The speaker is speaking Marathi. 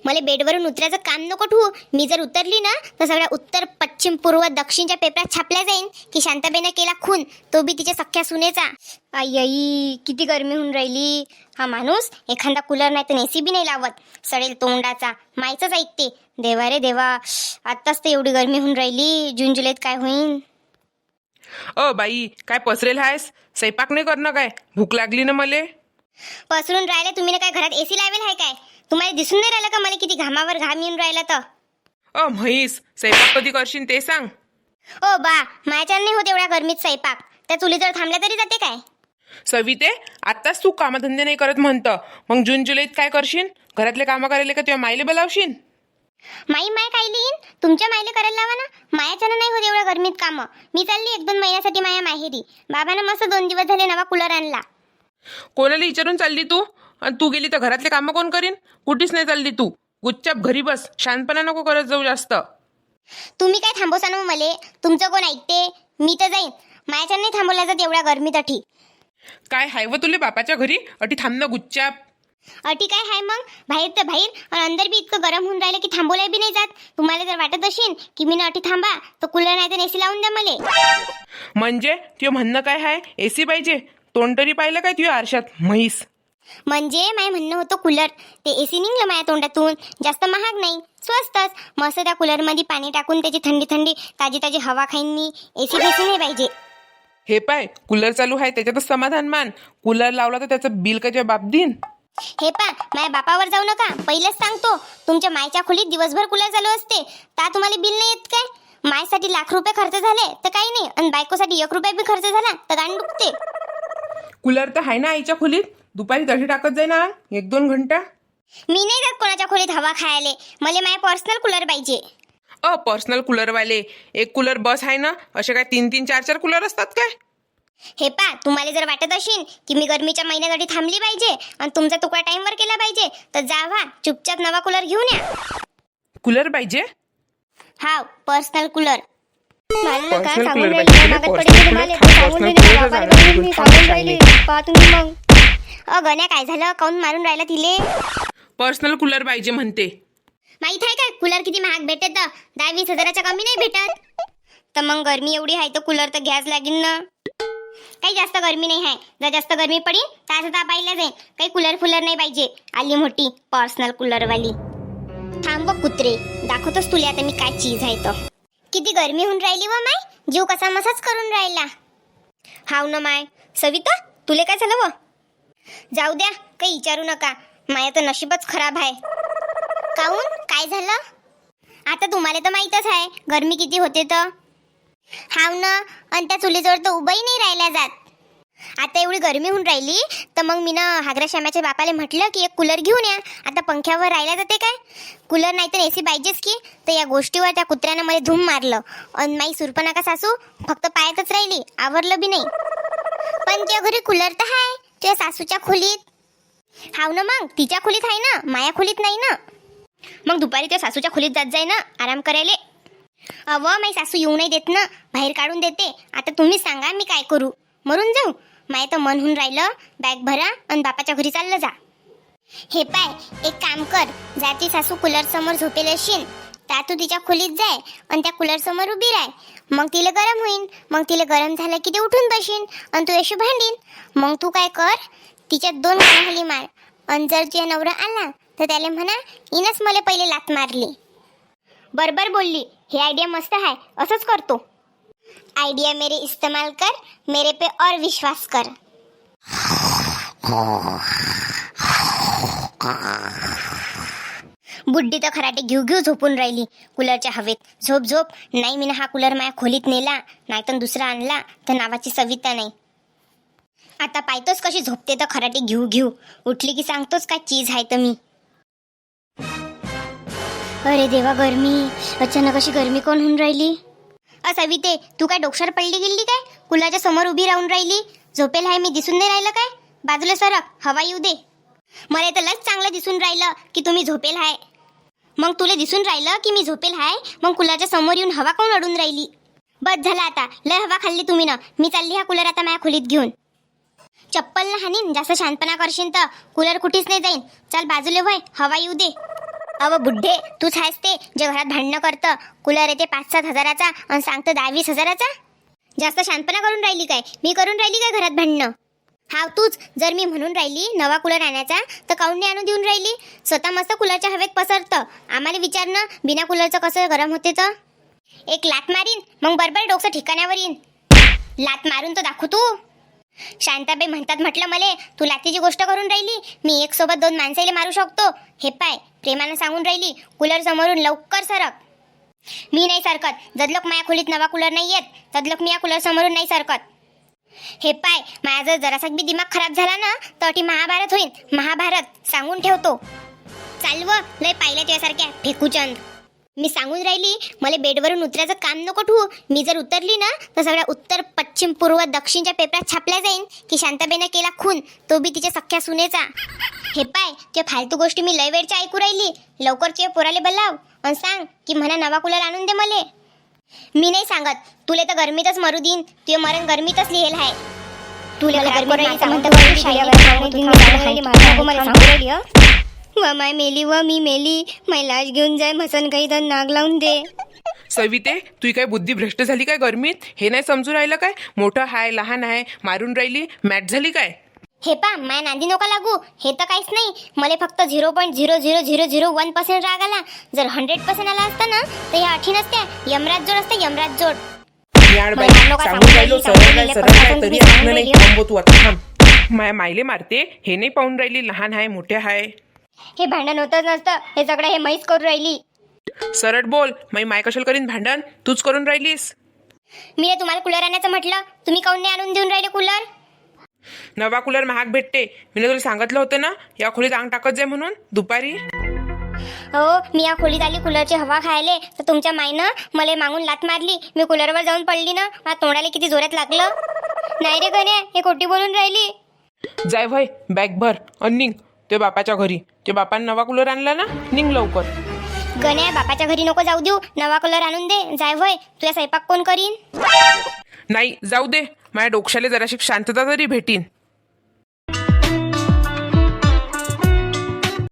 मला बेडवरून उतरायचं काम नको ठेवू. मी जर उतरली ना तर सगळ्या उत्तर पश्चिम पूर्व दक्षिणच्या पेपरात छापल्या जाईन की शांताबाईनं केला खून, तो बी तिच्या सख्या सुनेचा. आई किती गरमी होऊन राहिली. हा माणूस एखादा कूलर नाही तर एसी बी नाही लावत, सडेल तोंडाचा. मायचंच ऐकते. देवा रे देवा, आत्ताच तर एवढी गरमी होऊन राहिली, जून जुलैत काय होईन. बाई, काय पसरेल आहेस? स्वयंपाक नाही करणं काय? भूक लागली ना मले. पसरून राहिले तुम्ही ना काय? घरात एसी लावेल आहे काय? तुम्हाला दिसून नाही राहिलं का मला किती घामावर घाम येऊन राहिला तर? म्हैस, स्वयंपाक कधी करशील ते सांग. ओ बा, माझ्या नाही होत एवढ्या गरमीत स्वयंपाक. त्या चुलीजवळ थांबल्या तरी जाते काय? सविते, आत्ताच तू कामधंदे नाही करत म्हणतं, मग जून जुलैत काय करशील? घरातले कामं करायला का तुझ्या मायले बोलावशील? माय कायली येईन? तुमच्या मायले करायला लावा ना. मायाच्यानं नाही होत एवढ्या गरमीत कामं. मी चालली 1-2 महिन्यासाठी माया माहेरी. बाबानं मस्त 2 दिवस झाले नवा कूलर आणला. कोणाला विचारून चालली तू? आणि तू गेली तर घरातले कामं कोण करीन? कुठेच नाही चालली तू. गुच्चाप घरी बस. शांतपणा नको करत जाऊ जास्त. तुम्ही काय थांबवसा ना मले? तुमचं कोण ऐकते? मी तर जाईन. मायाच्यानं नाही थांबवल्या जात एवढ्या गरमीत अठी. काय हाय व तुले बापाच्या घरी? अटी थांब ना गुच्चाप. अटी काय हाय मग? बाहेर तर बाहेर आणि अंदर बी इतकं गरम होऊन राहिलं की थांबवल्या बी नाही जात. तुम्हाला जर वाटत असेल की मी ना अटी थांबा तर कूलर नाही तर एसी लावून द्या मले. म्हणजे तुझं म्हणणं काय आहे? एसी पाहिजे? तोंड तरी पाहिलं काय तुझ्या आरशात? म्हैस. म्हणजे माय म्हणणं होतं कूलर. ते एसी निघलं माझ्या तोंडातून. जास्त महाग नाही, स्वस्तच. मस्त त्या कूलरमध्ये पाणी टाकून त्याची थंडी थंडी ताजी ताजी हवा खाईन मी. एसी बेसी नाही पाहिजे. हे पाय, कूलर चालू आहे त्याच्यातच समाधान मान. कूलर लावला तर त्याचं बिल का तुझ्या बाप देईन? हे पा, माझ्या बापावर जाऊ नका. पहिलेच सांगतो, तुमच्या मायच्या खोलीत दिवसभर कूलर चालू असते ता तुम्हाला बिल नाही येत काय? मायसाठी लाख रुपये खर्च झाले तर काही नाही, आणि बायकोसाठी 1 रुपया बी खर्च झाला तर गांड दुखते. कूलर तर आहे ना आईच्या खोलीत. दुपारी तशी टाकत जाई ना 1-2 घंटा. मी नाही जात कोणाच्या खोलीत हवा खायले. मला माझ्या पर्सनल कूलर पाहिजे. पर्सनल कूलरवाले एक कूलर बस आहे ना? असे काय 3-3, 4-4 कूलर असतात काय? हे पा, तुम्हाला जर वाटत असेल की मी गरमीच्या महिन्यासाठी थांबली पाहिजे आणि तुमचा तुकडा टाइमवर केला पाहिजे तर जावा चुपचाप नवा कूलर घेऊन या. कूलर पाहिजे? हा, पर्सनल कूलर. पर्सनल कूलर गण्या काय झालं? काऊन मारून राहिला तिले? पर्सनल कूलर पाहिजे म्हणते. माहित आहे काय कूलर किती महाग भेटत? 10-20 हजाराच्या कमी नाही भेटत. तर मग गरमी एवढी आहे तर कूलर तर घ्यायच लागेल ना. काही जास्त गरमी नाही आहे. जर जास्त गरमी पडेल तर आता पाहिलं जाईल. काही कूलर फुलर नाही पाहिजे. आली मोठी पर्सनल कूलरवाली. थांब कुत्रे, दाखवतोस तुला आता मी काय चीज आहे तर. किती गरमी होऊन राहिली व माय, जीव कसा मसाच करून राहिला. हाव ना माय. सविता, तुले काय झालं व? जाऊ द्या, काही विचारू नका. माया तर नशीबच खराब आहे. काऊन, काय झालं? आता तुम्हाला तर माहीतच आहे गरमी किती होते तर. हाव ना, आणि त्या चुलीजवळ तर उभंही नाही राहिल्या जात. आता एवढी गरमी होऊन राहिली तर मग मी ना हागरा श्यामाच्या बापाला म्हटलं की एक कूलर घेऊन या. आता पंख्यावर राहिला जाते काय? कूलर नाही तर एसी पाहिजेच की. तर या गोष्टीवर त्या कुत्र्यानं मला धूम मारलं. आणि माई सुरपणाका सासू फक्त पायातच राहिली, आवरलं बी नाही. पण तुझ्या घरी कूलर तर आहे, तुझ्या सासूच्या खोलीत. हाव ना, मग तिच्या खोलीत आहे ना, माया खोलीत नाही ना. मग दुपारी त्या सासूच्या खोलीत जात जाय ना आराम करायला. माई सासू येऊ नाही देत ना, बाहेर काढून देते. आता तुम्ही सांगा मी काय करू? मरून जाऊ? माय तर मन होऊन राहिलं बॅग भरा आणि बापाच्या घरी चाललं जा. हे पाय, एक काम कर. जाती सासू कूलर समोर झोपेल असेल तर तू तिच्या खोलीत जाय आणि त्या कूलर समोर उभी राह. मग तिला गरम होईन. मग तिला गरम झालं की ते उठून बसीन आणि तू अशी भांडीन. मग तू काय कर, तिच्यात 2 खाली मार. आणि जर तुझ्या नवरा आला तर त्याला म्हणा इनच मला पहिले लात मारली. बरोबर बोलली. हे आयडिया मस्त आहे, असंच करतो. आइडिया मेरे इस्तेमाल कर, मेरे पे और विश्वास कर. बुड्डी तर खराटे घेऊ घेऊ झोपून राहिली कूलरच्या हवेत. झोप झोप. नाही, मी हा कूलर माझ्या खोलीत नेला नाही तर दुसरा आणला तर नावाची सविता नाही. आता पाहतोस कशी झोपते तर खराटे घेऊ घेऊ. उठली की सांगतोस काय चीज आहे तर मी. अरे देवा, गरमी अचानक अशी गरमी कोण होऊन राहिली? सविते, तू काय डोक्षार पडली गेली काय? कुलाच्या समोर उभी राहून राहिली. झोपेल आहे मी, दिसून नाही राहिलं काय? बाजूला सरक, हवा येऊ दे. मला तर लस चांगलं दिसून राहिलं की तुम्ही झोपेल आहे. मग तुला दिसून राहिलं की मी झोपेल आहे, मग कुलाच्या समोर येऊन हवा कोण अडून राहिली? बस झालं आता, लय हवा खाल्ली तुम्ही ना. मी चालली हा कूलर आता माझ्या खोलीत घेऊन. चप्पल ना हानीन, जास्त शांतपणा करशील तर कूलर कुठेच नाही जाईन. चल बाजूला वय, हवा येऊ दे. अव बुड्ढे, तूच आहेस ते जे घरात भांडणं करतं. कूलर येते 5-7 हजाराचा आणि सांगतं 10-20 हजाराचा. जास्त शांतपणा करून राहिली काय? मी करून राहिली काय घरात भांडणं? हा तूच. जर मी म्हणून राहिली नवा कूलर आणायचा तर काऊन नाही आणून देऊन राहिली? स्वतः मस्त कूलरच्या हवेत पसरतं. आम्हाला विचारणं बिना कूलरचं कसं गरम होते तर? एक लात मारीन मग बरोबर डोकं ठिकाण्यावर येईन. लात मारून तर दाखव तू. शांताबाई म्हणतात म्हटलं मले, तू लातीची गोष्ट करून राहिली. मी एक सोबत 2 माणसाला मारू शकतो. हे पाय, प्रेमानं सांगून राहिली, कूलर समोरून लवकर सरक. मी नाही सरकत. जदलोक माया खोलीत नवा कूलर नाही येत तदलोक मी या कूलर समोरून नाही सरकत. हे पाय, माझा जर जरासा बी दिमाग खराब झाला ना तर ती महाभारत होईल. महाभारत सांगून ठेवतो. चालव लय पाहिल्या तुझ्यासारख्या फेकूचंद. मी सांगून राहिली, मला बेडवरून उतरायचं काम नको ठेवू. मी जर उतरली ना तर सगळ्या उत्तर पश्चिम पूर्व दक्षिणच्या पेपरात छापल्या जाईन की शांताबाईनं केला खून, तो बी तिच्या सख्या सुनेचा. हे पाय, ते फालतू गोष्टी मी लय वेळच्या ऐकू राहिली. लवकर ते पोराले बोलाव आणि सांग की म्हणा नवा कूलर आणून दे मले. मी नाही सांगत. तुले तर गरमीतच मरू देईन. तुझे मरण गरमीतच लिहिल आहे. तुला माय मेली व मी मेली, मै लाज घेऊन जाय मसन काही तर नाग लावून दे. सविते, तुही काय बुद्धी भ्रष्ट झाली काय गरमीत? हे नाही समजू राहिलं काय? मोठं हाय लहान आहे मारून राहिली, मॅट झाली काय? हे पा, माया नांदी नका लागू. हे तर काहीच नाही. मला फक्त 0.00001% राग आला. जर 100% आला असता ना तर ह्या अठी नसत्या. यमराज जोड असते, यमराज जोड. याड बाई, सांगून राहिलो सरळ काय तरी ऐकणं नाही. थांबव तू आता, थांब. माया मायले मारते. हे नाही पाहून राहिली लहान आहे मोठे आहे. हे भांडण होतच नसतं. हे सगळं हे मैच करून राहिली. सरळ बोल. माई कशाला करीन भांडण? तूच करून राहिलीस. मी ने तुम्हाला कूलर आणायचं म्हटलं, तुम्ही काऊन नाही आणून देऊन राहिले कूलर? नवा कूलर महाग भेटते. मी तुला सांगितलं होतं ना या खोलीत अंग टाकत जाय म्हणून दुपारी. हो, मी या खोलीत आली कूलरची हवा खायले तर तुमच्या माईनं मला मागून लात मारली. मी कूलरवर जाऊन पडली ना, माझ्या तोंडाला किती जोरात लागलं. नाही रे गण्या, हे खोटी बोलून राहिली. जाय भाई, बॅग भर आणि निघ ते बापाच्या घरी. ते बापाने नवा कूलर आणला ना, निघ लवकर. गण्या, बापाच्या घरी नको जाऊ देऊ. नवा कूलर आणून दे. जाय होय, तुझ्या स्वयंपाक कोण करीन? नाही जाऊ दे. माझ्या डोक्याला जराशी शांतता तरी भेटीन.